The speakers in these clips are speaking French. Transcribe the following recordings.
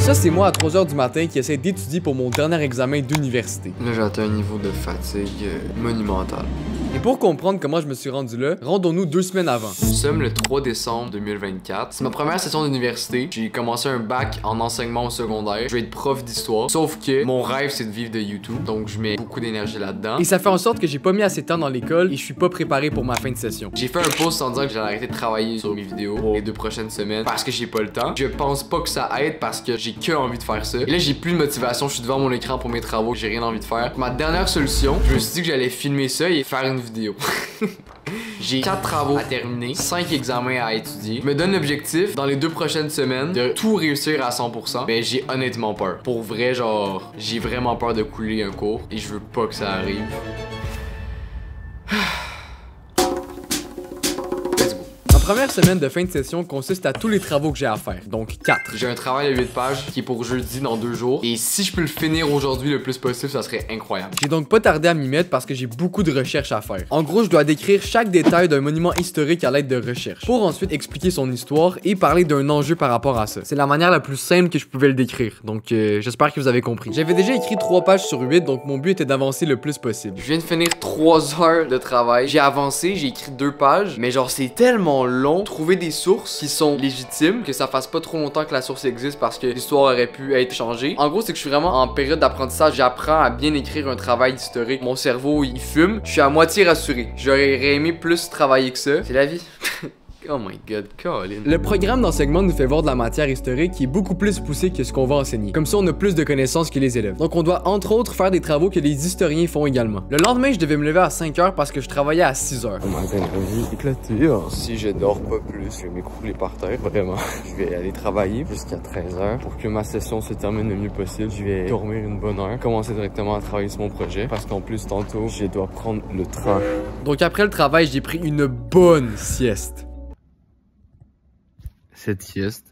Ça, c'est moi à 3 h du matin qui essaie d'étudier pour mon dernier examen d'université. Là, j'ai atteint un niveau de fatigue monumental. Et pour comprendre comment je me suis rendu là, rendons-nous 2 semaines avant. Nous sommes le 3 décembre 2024. C'est ma première session d'université. J'ai commencé un bac en enseignement au secondaire. Je vais être prof d'histoire. Sauf que mon rêve, c'est de vivre de YouTube. Donc, je mets beaucoup d'énergie là-dedans. Et ça fait en sorte que j'ai pas mis assez de temps dans l'école et je suis pas préparé pour ma fin de session. J'ai fait un post en disant que j'allais arrêter de travailler sur mes vidéos pour les 2 prochaines semaines parce que j'ai pas le temps. Je pense pas que ça aide parce que j'ai que envie de faire ça. Et là, j'ai plus de motivation. Je suis devant mon écran pour mes travaux. J'ai rien envie de faire. Ma dernière solution, je me suis dit que j'allais filmer ça et faire une vidéo. J'ai 4 travaux à terminer, 5 examens à étudier. Je me donne l'objectif dans les 2 prochaines semaines de tout réussir à 100%. Mais j'ai honnêtement peur. Pour vrai, genre, j'ai vraiment peur de couler un cours et je veux pas que ça arrive. Ma première semaine de fin de session consiste à tous les travaux que j'ai à faire, donc 4. J'ai un travail de 8 pages qui est pour jeudi dans 2 jours. Et si je peux le finir aujourd'hui le plus possible, ça serait incroyable. J'ai donc pas tardé à m'y mettre parce que j'ai beaucoup de recherches à faire. En gros, je dois décrire chaque détail d'un monument historique à l'aide de recherches, pour ensuite expliquer son histoire et parler d'un enjeu par rapport à ça. C'est la manière la plus simple que je pouvais le décrire, donc j'espère que vous avez compris. J'avais déjà écrit 3 pages sur 8, donc mon but était d'avancer le plus possible. Je viens de finir 3 heures de travail. J'ai avancé, j'ai écrit 2 pages, mais genre c'est tellement long. Trouver des sources qui sont légitimes, que ça fasse pas trop longtemps que la source existe parce que l'histoire aurait pu être changée. En gros, c'est que je suis vraiment en période d'apprentissage. J'apprends à bien écrire un travail historique. Mon cerveau, il fume. Je suis à moitié rassuré. J'aurais aimé plus travailler que ça. C'est la vie. Oh my god, Colin. Le programme d'enseignement nous fait voir de la matière historique qui est beaucoup plus poussée que ce qu'on va enseigner. Comme ça, on a plus de connaissances que les élèves. Donc, on doit entre autres faire des travaux que les historiens font également. Le lendemain, je devais me lever à 5 h parce que je travaillais à 6 h. Oh my god, la vie éclatée. Si je dors pas plus, je vais m'écrouler par terre. Vraiment. Je vais aller travailler jusqu'à 13 h pour que ma session se termine le mieux possible. Je vais dormir une bonne heure, commencer directement à travailler sur mon projet parce qu'en plus, tantôt, je dois prendre le train. Donc, après le travail, j'ai pris une bonne sieste. Cette sieste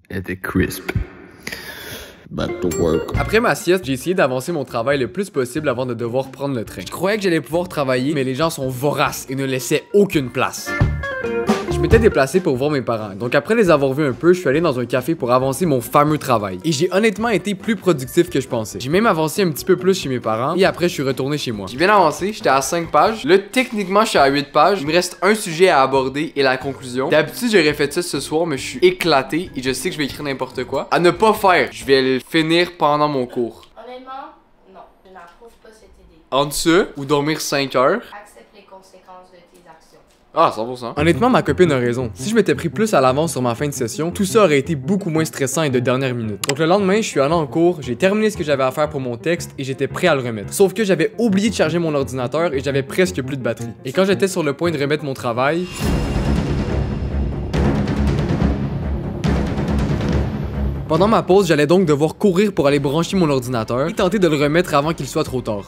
était crisp. Back to work. Après ma sieste, j'ai essayé d'avancer mon travail le plus possible avant de devoir prendre le train. Je croyais que j'allais pouvoir travailler, mais les gens sont voraces et ne laissaient aucune place. Je m'étais déplacé pour voir mes parents, donc après les avoir vus un peu, je suis allé dans un café pour avancer mon fameux travail. Et j'ai honnêtement été plus productif que je pensais. J'ai même avancé un petit peu plus chez mes parents, et après je suis retourné chez moi. J'ai bien avancé, j'étais à 5 pages. Là, techniquement, je suis à 8 pages. Il me reste un sujet à aborder et la conclusion. D'habitude, j'aurais fait ça ce soir, mais je suis éclaté et je sais que je vais écrire n'importe quoi. À ne pas faire, je vais le finir pendant mon cours. Honnêtement, non, je n'approuve pas cette idée. Entre ça ou dormir 5 heures. Accepte les conséquences de tes actions. Ah, 100%. Honnêtement, ma copine a raison. Si je m'étais pris plus à l'avance sur ma fin de session, tout ça aurait été beaucoup moins stressant et de dernière minute. Donc le lendemain, je suis allé en cours, j'ai terminé ce que j'avais à faire pour mon texte et j'étais prêt à le remettre. Sauf que j'avais oublié de charger mon ordinateur et j'avais presque plus de batterie. Et quand j'étais sur le point de remettre mon travail... Pendant ma pause, j'allais donc devoir courir pour aller brancher mon ordinateur et tenter de le remettre avant qu'il soit trop tard.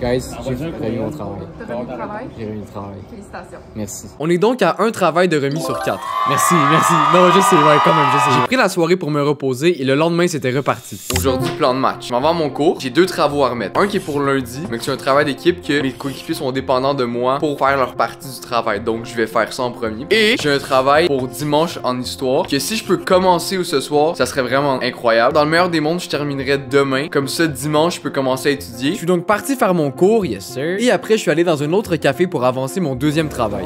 Guys, j'ai remis mon travail. T'as remis le travail? J'ai remis le travail. Félicitations. Merci. On est donc à un travail de remis sur 4. Merci, merci. Non, je sais, ouais, quand même, je sais. J'ai pris la soirée pour me reposer et le lendemain, c'était reparti. Aujourd'hui, plan de match. Je m'en vais à mon cours. J'ai 2 travaux à remettre. Un qui est pour lundi, mais c'est un travail d'équipe que mes coéquipiers sont dépendants de moi pour faire leur partie du travail. Donc, je vais faire ça en premier. Et j'ai un travail pour dimanche en histoire que si je peux commencer ou ce soir, ça serait vraiment incroyable. Dans le meilleur des mondes, je terminerai demain. Comme ça, dimanche, je peux commencer à étudier. Je suis donc parti faire mon cours, yes sir. Et après, je suis allé dans un autre café pour avancer mon deuxième travail.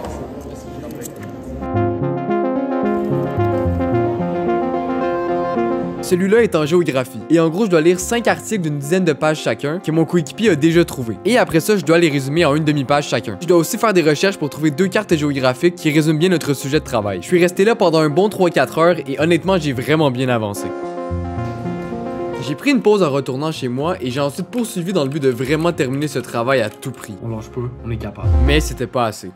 Celui-là est en géographie. Et en gros, je dois lire 5 articles d'une dizaine de pages chacun que mon coéquipier a déjà trouvé. Et après ça, je dois les résumer en une demi-page chacun. Je dois aussi faire des recherches pour trouver 2 cartes géographiques qui résument bien notre sujet de travail. Je suis resté là pendant un bon 3-4 heures et honnêtement, j'ai vraiment bien avancé. J'ai pris une pause en retournant chez moi et j'ai ensuite poursuivi dans le but de vraiment terminer ce travail à tout prix. On lâche pas, on est capable. Mais c'était pas assez.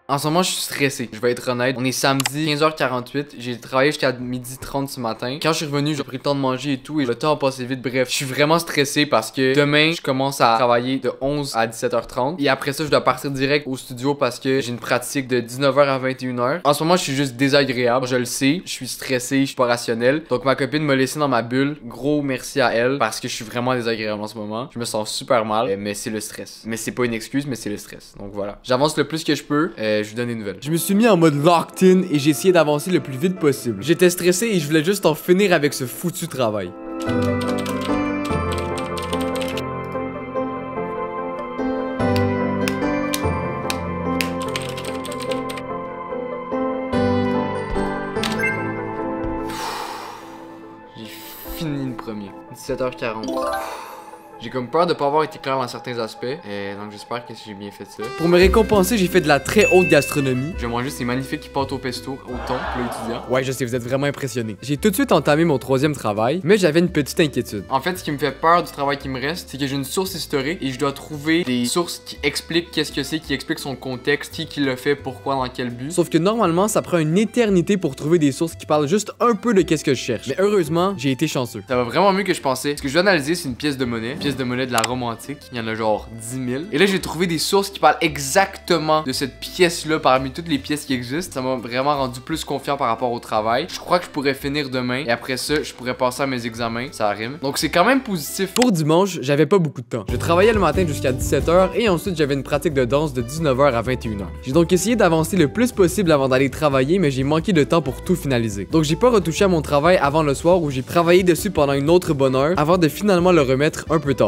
En ce moment, je suis stressé. Je vais être honnête. On est samedi, 15h48. J'ai travaillé jusqu'à 12h30 ce matin. Quand je suis revenu, j'ai pris le temps de manger et tout. Et le temps a passé vite. Bref, je suis vraiment stressé parce que demain, je commence à travailler de 11 à 17h30. Et après ça, je dois partir direct au studio parce que j'ai une pratique de 19h à 21h. En ce moment, je suis juste désagréable. Je le sais. Je suis stressé. Je suis pas rationnel. Donc, ma copine m'a laissé dans ma bulle. Gros merci à elle parce que je suis vraiment désagréable en ce moment. Je me sens super mal. Mais c'est le stress. Mais c'est pas une excuse, mais c'est le stress. Donc voilà. J'avance le plus que je peux. je vous donne des nouvelles. Je me suis mis en mode locked in et j'ai essayé d'avancer le plus vite possible. J'étais stressé et je voulais juste en finir avec ce foutu travail. J'ai fini le premier. 17h40. J'ai comme peur de pas avoir été clair dans certains aspects, donc j'espère que j'ai bien fait ça. Pour me récompenser, j'ai fait de la très haute gastronomie. Je vais manger ces magnifiques pâtes au pesto au thon pour l'étudiant. Ouais, je sais, vous êtes vraiment impressionnés. J'ai tout de suite entamé mon 3e travail, mais j'avais une petite inquiétude. En fait, ce qui me fait peur du travail qui me reste, c'est que j'ai une source historique et je dois trouver des sources qui expliquent qu'est-ce que c'est, qui expliquent son contexte, qui le fait, pourquoi, dans quel but. Sauf que normalement, ça prend une éternité pour trouver des sources qui parlent juste un peu de qu'est-ce que je cherche. Mais heureusement, j'ai été chanceux. Ça va vraiment mieux que je pensais. Ce que je dois analyser, c'est une pièce de monnaie. De monnaie de la Rome antique. Il y en a genre 10 000. Et là, j'ai trouvé des sources qui parlent exactement de cette pièce-là parmi toutes les pièces qui existent. Ça m'a vraiment rendu plus confiant par rapport au travail. Je crois que je pourrais finir demain. Et après ça, je pourrais passer à mes examens. Ça rime. Donc, c'est quand même positif. Pour dimanche, j'avais pas beaucoup de temps. Je travaillais le matin jusqu'à 17h et ensuite j'avais une pratique de danse de 19h à 21h. J'ai donc essayé d'avancer le plus possible avant d'aller travailler, mais j'ai manqué de temps pour tout finaliser. Donc j'ai pas retouché à mon travail avant le soir où j'ai travaillé dessus pendant une autre bonne heure avant de finalement le remettre un peu tard.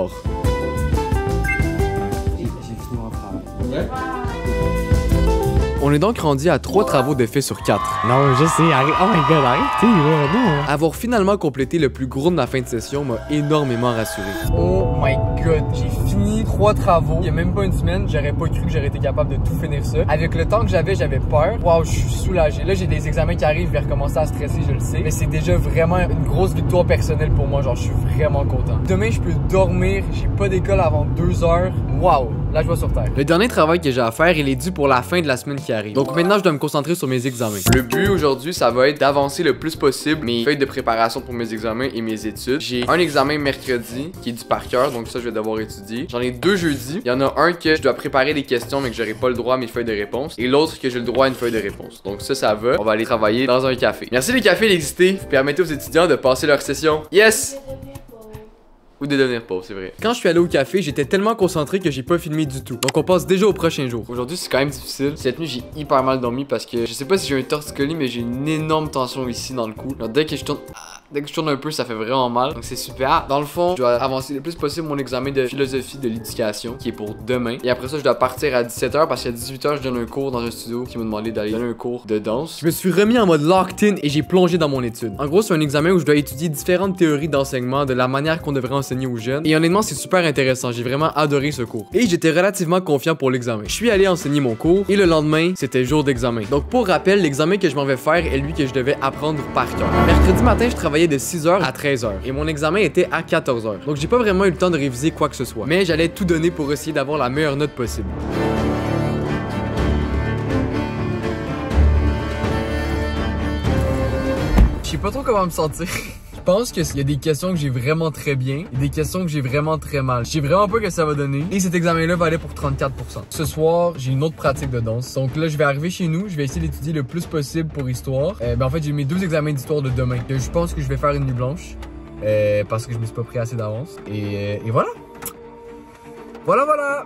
On est donc rendu à 3 travaux de fait sur 4. Non, je sais, arrête. Oh my god, arrêtez, là, non. Avoir finalement complété le plus gros de ma fin de session m'a énormément rassuré. Oh my god, j'ai fini 3 travaux. Il y a même pas une semaine, j'aurais pas cru que j'aurais été capable de tout finir ça. Avec le temps que j'avais peur. Waouh, je suis soulagé. Là, j'ai des examens qui arrivent, je vais recommencer à stresser, je le sais. Mais c'est déjà vraiment une grosse victoire personnelle pour moi. Genre, je suis vraiment content. Demain, je peux dormir. J'ai pas d'école avant 2 heures. Waouh, là, je vais sur terre. Le dernier travail que j'ai à faire, il est dû pour la fin de la semaine qui arrive. Donc maintenant, je dois me concentrer sur mes examens. Le but aujourd'hui, ça va être d'avancer le plus possible mes feuilles de préparation pour mes examens et mes études. J'ai un examen mercredi qui est du par cœur, donc ça, je vais devoir étudier. J'en ai 2 jeudi. Il y en a un que je dois préparer des questions, mais que j'aurai pas le droit à mes feuilles de réponse. Et l'autre que j'ai le droit à une feuille de réponse. Donc ça va. On va aller travailler dans un café. Merci les cafés d'exister. Vous permettez aux étudiants de passer leur session. Yes! Ou de devenir pauvre, c'est vrai. Quand je suis allé au café, j'étais tellement concentré que j'ai pas filmé du tout. Donc on passe déjà au prochain jour. Aujourd'hui, c'est quand même difficile. Cette nuit, j'ai hyper mal dormi parce que je sais pas si j'ai un torticolis, mais j'ai une énorme tension ici dans le cou. Alors, dès que je tourne un peu, ça fait vraiment mal. Donc c'est super. Dans le fond, je dois avancer le plus possible mon examen de philosophie de l'éducation qui est pour demain. Et après ça, je dois partir à 17h parce qu'à 18h, je donne un cours dans un studio qui m'a demandé d'aller donner un cours de danse. Je me suis remis en mode locked in et j'ai plongé dans mon étude. En gros, c'est un examen où je dois étudier différentes théories d'enseignement, de la manière qu'on devrait enseigner aux jeunes. Et honnêtement, c'est super intéressant. J'ai vraiment adoré ce cours. Et j'étais relativement confiant pour l'examen. Je suis allé enseigner mon cours et le lendemain, c'était jour d'examen. Donc pour rappel, l'examen que je m'en vais faire est lui que je devais apprendre par cœur. Mercredi matin, je travaillais de 6h à 13h et mon examen était à 14h. Donc j'ai pas vraiment eu le temps de réviser quoi que ce soit. Mais j'allais tout donner pour essayer d'avoir la meilleure note possible. Je sais pas trop comment me sentir. Je pense qu'il y a des questions que j'ai vraiment très bien et des questions que j'ai vraiment très mal. Je sais vraiment pas que ça va donner. Et cet examen-là va aller pour 34%. Ce soir, j'ai une autre pratique de danse. Donc là, je vais arriver chez nous. Je vais essayer d'étudier le plus possible pour histoire. En fait, j'ai mes 2 examens d'histoire de demain. Je pense que je vais faire une nuit blanche. Parce que je me suis pas pris assez d'avance. Et voilà. Voilà.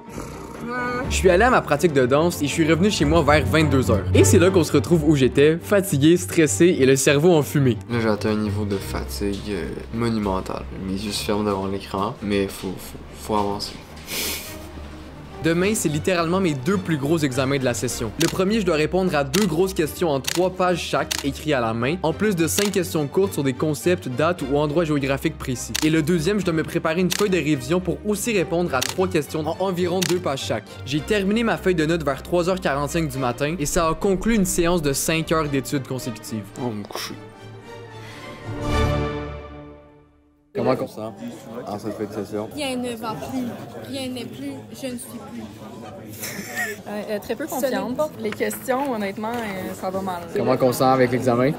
Je suis allé à ma pratique de danse et je suis revenu chez moi vers 22h. Et c'est là qu'on se retrouve où j'étais, fatigué, stressé et le cerveau en fumée. Là, j'ai atteint un niveau de fatigue monumental. Mes yeux se ferment devant l'écran, mais faut avancer. Demain, c'est littéralement mes 2 plus gros examens de la session. Le premier, je dois répondre à 2 grosses questions en 3 pages chaque, écrites à la main, en plus de 5 questions courtes sur des concepts, dates ou endroits géographiques précis. Et le deuxième, je dois me préparer une feuille de révision pour aussi répondre à 3 questions en environ 2 pages chaque. J'ai terminé ma feuille de notes vers 3h45 du matin et ça a conclu une séance de 5 heures d'études consécutives. On va me coucher. Comment on sent en cette fin de session? Rien ne va plus, rien n'est plus, je ne suis plus. Très peu confiante. Les questions, honnêtement, ça va mal. Comment on sent avec l'examen?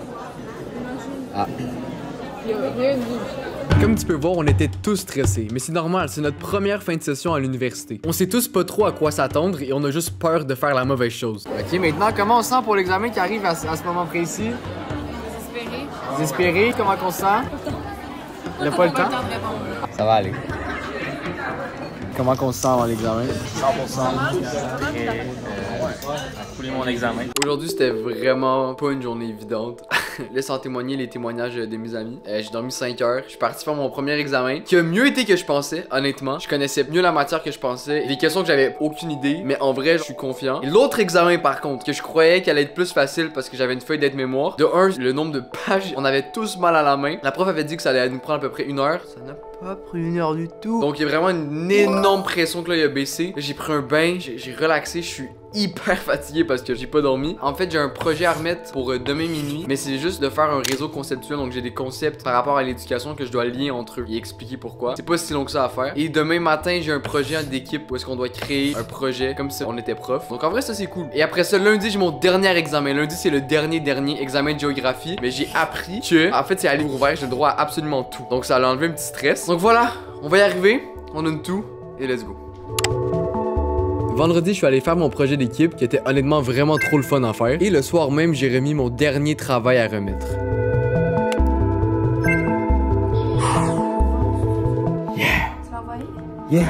Comme tu peux voir, on était tous stressés, mais c'est normal, c'est notre première fin de session à l'université. On sait tous pas trop à quoi s'attendre et on a juste peur de faire la mauvaise chose. Ok, maintenant, comment on sent pour l'examen qui arrive à ce moment précis? Désespéré. Désespéré, comment on se sent? Il n'a pas le temps? Ça va aller. Comment on se sent avant l'examen? 100%. à couler mon examen. Aujourd'hui, c'était vraiment pas une journée évidente. Laisse en témoigner les témoignages de mes amis. J'ai dormi 5 heures. Je suis parti faire mon premier examen qui a mieux été que je pensais, honnêtement. Je connaissais mieux la matière que je pensais. Des questions que j'avais aucune idée, mais en vrai, je suis confiant. Et l'autre examen, par contre, que je croyais qu'elle allait être plus facile parce que j'avais une feuille d'aide-mémoire. De un, le nombre de pages, on avait tous mal à la main. La prof avait dit que ça allait nous prendre à peu près 1 heure. Ça n'a pas pris 1 heure du tout. Donc, il y a vraiment une énorme pression que là, il a baissé. J'ai pris un bain, j'ai relaxé, je suis hyper fatigué parce que j'ai pas dormi. En fait, j'ai un projet à remettre pour demain minuit, mais c'est juste de faire un réseau conceptuel. Donc j'ai des concepts par rapport à l'éducation que je dois lier entre eux et expliquer pourquoi. C'est pas si long que ça à faire. Et demain matin, j'ai un projet d'équipe où est-ce qu'on doit créer un projet comme si on était prof. Donc en vrai, ça c'est cool. Et après ça, lundi, j'ai mon dernier examen. Lundi, c'est le dernier examen de géographie. Mais j'ai appris que, en fait, c'est à livre ouvert, j'ai le droit à absolument tout. Donc ça a enlevé un petit stress. Donc voilà, on va y arriver. On donne tout et let's go. Vendredi, je suis allé faire mon projet d'équipe qui était honnêtement vraiment trop le fun à faire. Et le soir même, j'ai remis mon dernier travail à remettre. Tu l'as envoyé? Yeah!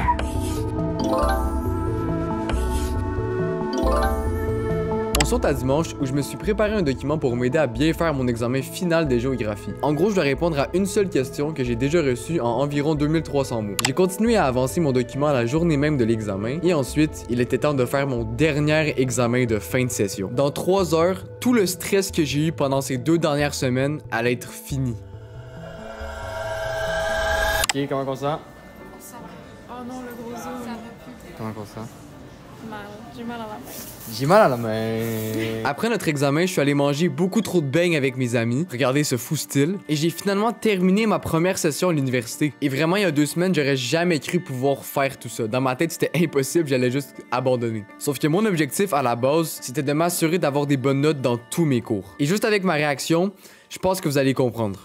On saute à dimanche où je me suis préparé un document pour m'aider à bien faire mon examen final de géographie. En gros, je dois répondre à une seule question que j'ai déjà reçue en environ 2300 mots. J'ai continué à avancer mon document à la journée même de l'examen et ensuite, il était temps de faire mon dernier examen de fin de session. Dans 3 heures, tout le stress que j'ai eu pendant ces 2 dernières semaines allait être fini. Ok, comment on sent? Oh non, le gros zoom. Ça va plus. Comment on sent? Mal. J'ai mal à la main. J'ai mal à la main. Après notre examen, je suis allé manger beaucoup trop de beignes avec mes amis. Regardez ce fou style. Et j'ai finalement terminé ma première session à l'université. Et vraiment, il y a 2 semaines, j'aurais jamais cru pouvoir faire tout ça. Dans ma tête, c'était impossible, j'allais juste abandonner. Sauf que mon objectif à la base, c'était de m'assurer d'avoir des bonnes notes dans tous mes cours. Et juste avec ma réaction, je pense que vous allez comprendre.